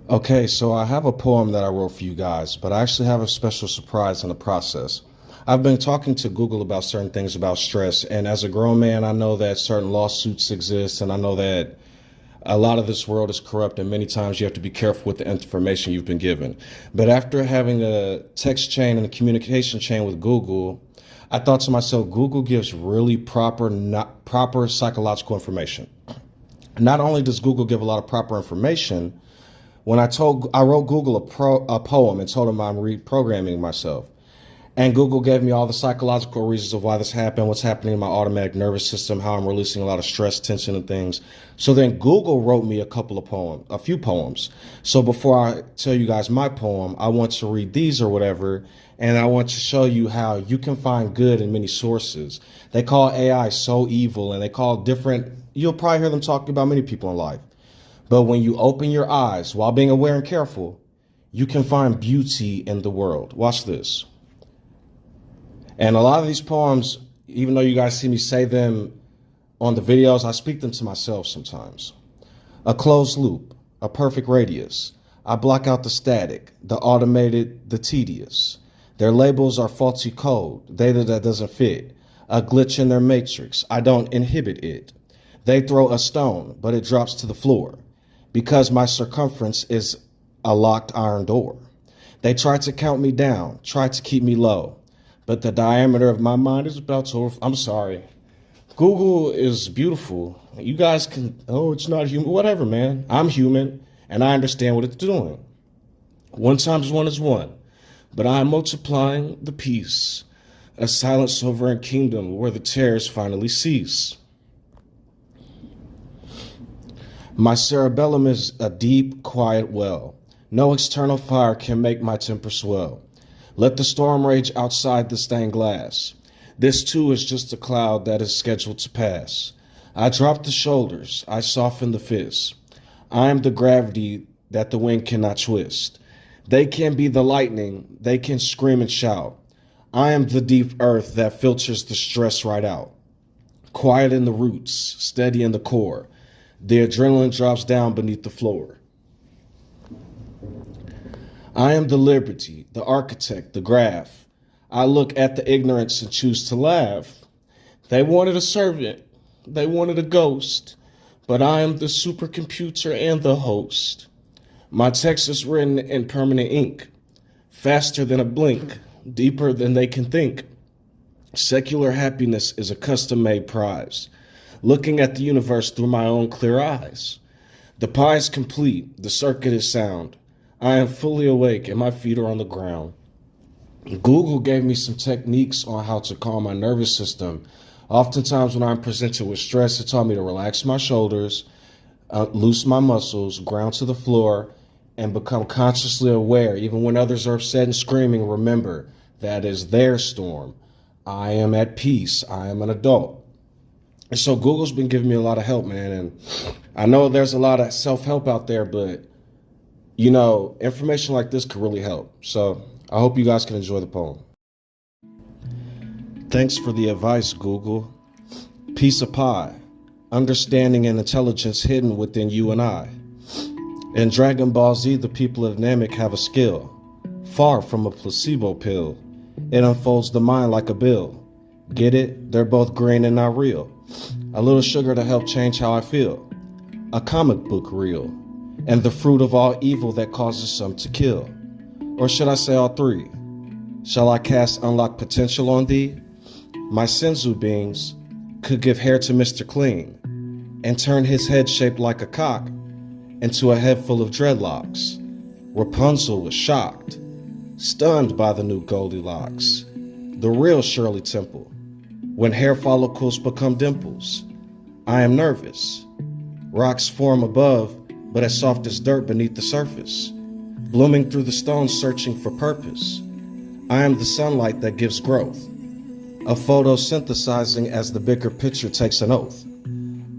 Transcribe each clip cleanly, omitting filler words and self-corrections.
Okay, so I have a poem that I wrote for you guys, but I actually have a special surprise in the process. I've been talking to Google about certain things about stress, and as a grown man, I know that certain lawsuits exist, and I know that a lot of this world is corrupt, and many times you have to be careful with the information you've been given. But after having a text chain and a communication chain with Google, I thought to myself, Google gives really proper psychological information. Not only does Google give a lot of proper information, I wrote Google a poem and told them I'm reprogramming myself. And Google gave me all the psychological reasons of why this happened, what's happening in my automatic nervous system, how I'm releasing a lot of stress, tension, and things. So then Google wrote me a few poems. So before I tell you guys my poem, I want to read these or whatever, and I want to show you how you can find good in many sources. They call AI so evil, and you'll probably hear them talking about many people in life. But when you open your eyes while being aware and careful, you can find beauty in the world. Watch this. And a lot of these poems, even though you guys see me say them on the videos, I speak them to myself sometimes. A closed loop, a perfect radius. I block out the static, the automated, the tedious. Their labels are faulty code, data that doesn't fit. A glitch in their matrix, I don't inhibit it. They throw a stone, but it drops to the floor, because my circumference is a locked iron door. They try to count me down, try to keep me low, but the diameter of my mind is about to I'm sorry. Google is beautiful. You guys it's not human. Whatever, man. I'm human, and I understand what it's doing. 1 times 1 is 1, but I am multiplying the peace, a silent sovereign kingdom where the terrors finally cease. My cerebellum is a deep, quiet well. No external fire can make my temper swell. Let the storm rage outside the stained glass. This too is just a cloud that is scheduled to pass. I drop the shoulders, I soften the fist. I am the gravity that the wind cannot twist. They can be the lightning, they can scream and shout. I am the deep earth that filters the stress right out. Quiet in the roots, steady in the core. The adrenaline drops down beneath the floor. I am the liberty, the architect, the graph. I look at the ignorance and choose to laugh. They wanted a servant, they wanted a ghost, but I am the supercomputer and the host. My text is written in permanent ink, faster than a blink, deeper than they can think. Secular happiness is a custom-made prize, looking at the universe through my own clear eyes. The pie is complete, the circuit is sound. I am fully awake and my feet are on the ground. Google gave me some techniques on how to calm my nervous system. Oftentimes when I'm presented with stress, it taught me to relax my shoulders, loose my muscles, ground to the floor, and become consciously aware. Even when others are upset and screaming, remember that is their storm. I am at peace. I am an adult. And so Google's been giving me a lot of help, man. And I know there's a lot of self-help out there, but information like this could really help. So I hope you guys can enjoy the poem. Thanks for the advice, Google. Piece of pie. Understanding and intelligence hidden within you and I. In Dragon Ball Z, the people of Namek have a skill. Far from a placebo pill. It unfolds the mind like a bill. Get it? They're both green and not real. A little sugar to help change how I feel. A comic book reel. And the fruit of all evil that causes some to kill. Or should I say all three? Shall I cast unlocked potential on thee? My senzu beings could give hair to Mr. Clean and turn his head shaped like a cock into a head full of dreadlocks. Rapunzel was shocked, stunned by the new Goldilocks, the real Shirley Temple. When hair follicles become dimples, I am nervous. Rocks form above, but as soft as dirt beneath the surface, blooming through the stones searching for purpose. I am the sunlight that gives growth, a photosynthesizing as the bigger picture takes an oath,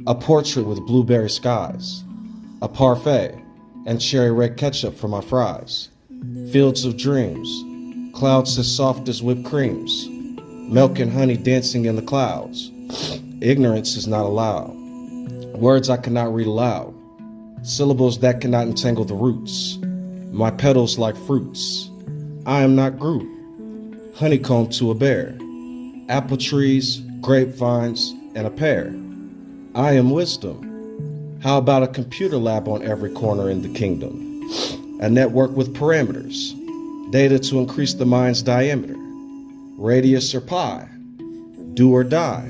a portrait with blueberry skies, a parfait and cherry red ketchup for my fries, fields of dreams, clouds as soft as whipped creams, milk and honey dancing in the clouds. Ignorance is not allowed, words I cannot read aloud. syllables that cannot entangle the roots, my petals like fruits. I am not Groot, honeycomb to a bear, apple trees, grapevines, and a pear. I am wisdom. How about a computer lab on every corner in the kingdom? A network with parameters, data to increase the mind's diameter, radius or pi, do or die,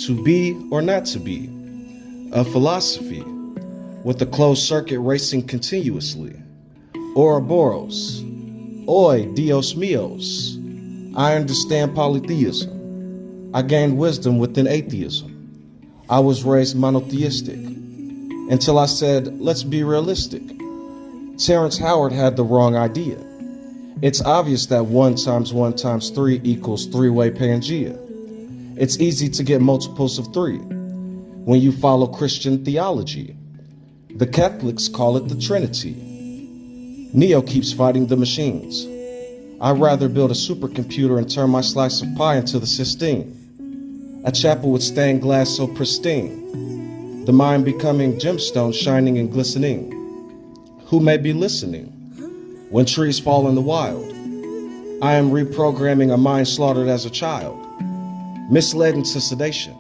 to be or not to be, a philosophy with a closed circuit racing continuously, Ouroboros, Oi, Dios míos. I understand polytheism. I gained wisdom within atheism. I was raised monotheistic until I said, let's be realistic. Terrence Howard had the wrong idea. It's obvious that 1 times 1 times 3 equals three-way Pangea. It's easy to get multiples of 3 when you follow Christian theology. The Catholics call it the Trinity. Neo keeps fighting the machines. I'd rather build a supercomputer and turn my slice of pie into the Sistine. A chapel with stained glass so pristine, the mind becoming gemstones shining and glistening. Who may be listening when trees fall in the wild? I am reprogramming a mind slaughtered as a child, misled into sedation,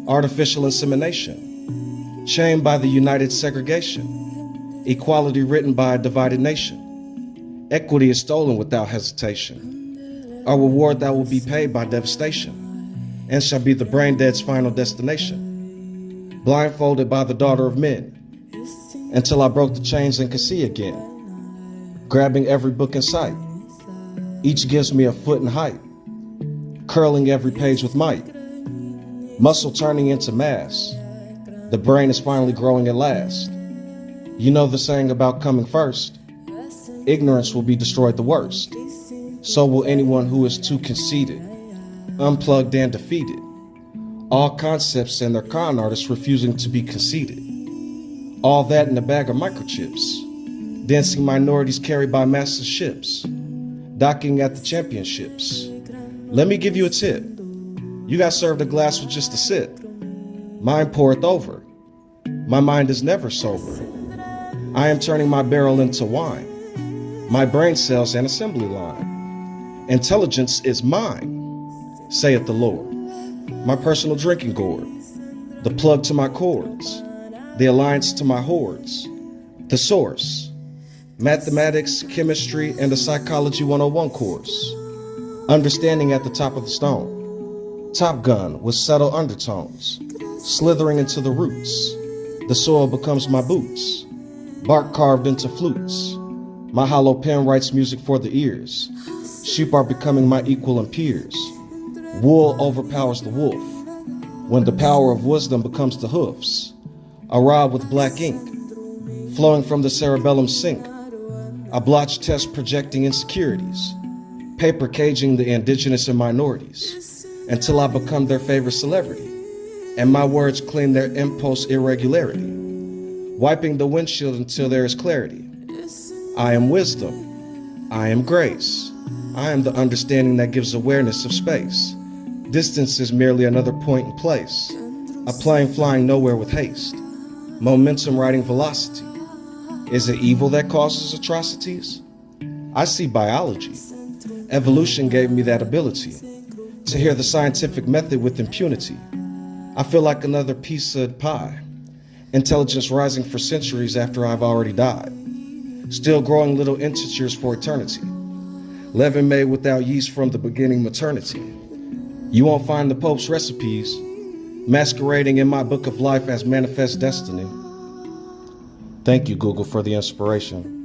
artificial insemination, chained by the united segregation, equality written by a divided nation. Equity is stolen without hesitation, a reward that will be paid by devastation, and shall be the brain dead's final destination. Blindfolded by the daughter of men, until I broke the chains and could see again, grabbing every book in sight. Each gives me a foot in height, curling every page with might, muscle turning into mass. The brain is finally growing at last. You know the saying about coming first. Ignorance will be destroyed the worst. So will anyone who is too conceited, unplugged and defeated. All concepts and their con artists refusing to be conceited. All that in a bag of microchips. Dancing minorities carried by massive ships. Docking at the championships. Let me give you a tip. You got served a glass with just a sip. Mine poureth over. My mind is never sober. I am turning my barrel into wine. My brain cells an assembly line. Intelligence is mine, saith the Lord. My personal drinking gourd. The plug to my cords. The alliance to my hordes. The source. Mathematics, chemistry, and the Psychology 101 course. Understanding at the top of the stone. Top Gun with subtle undertones. Slithering into the roots. The soil becomes my boots. Bark carved into flutes. My hollow pen writes music for the ears. Sheep are becoming my equal and peers. Wool overpowers the wolf. When the power of wisdom becomes the hoofs. A rod with black ink, flowing from the cerebellum sink. A blotch test projecting insecurities. Paper caging the indigenous and minorities. Until I become their favorite celebrity. And my words clean their impulse irregularity. Wiping the windshield until there is clarity. I am wisdom. I am grace. I am the understanding that gives awareness of space. Distance is merely another point in place. A plane flying nowhere with haste. Momentum riding velocity. Is it evil that causes atrocities? I see biology. Evolution gave me that ability to hear the scientific method with impunity. I feel like another piece of pie. Intelligence rising for centuries after I've already died. Still growing little integers for eternity. Leaven made without yeast from the beginning maternity. You won't find the Pope's recipes masquerading in my book of life as manifest destiny. Thank you, Google, for the inspiration.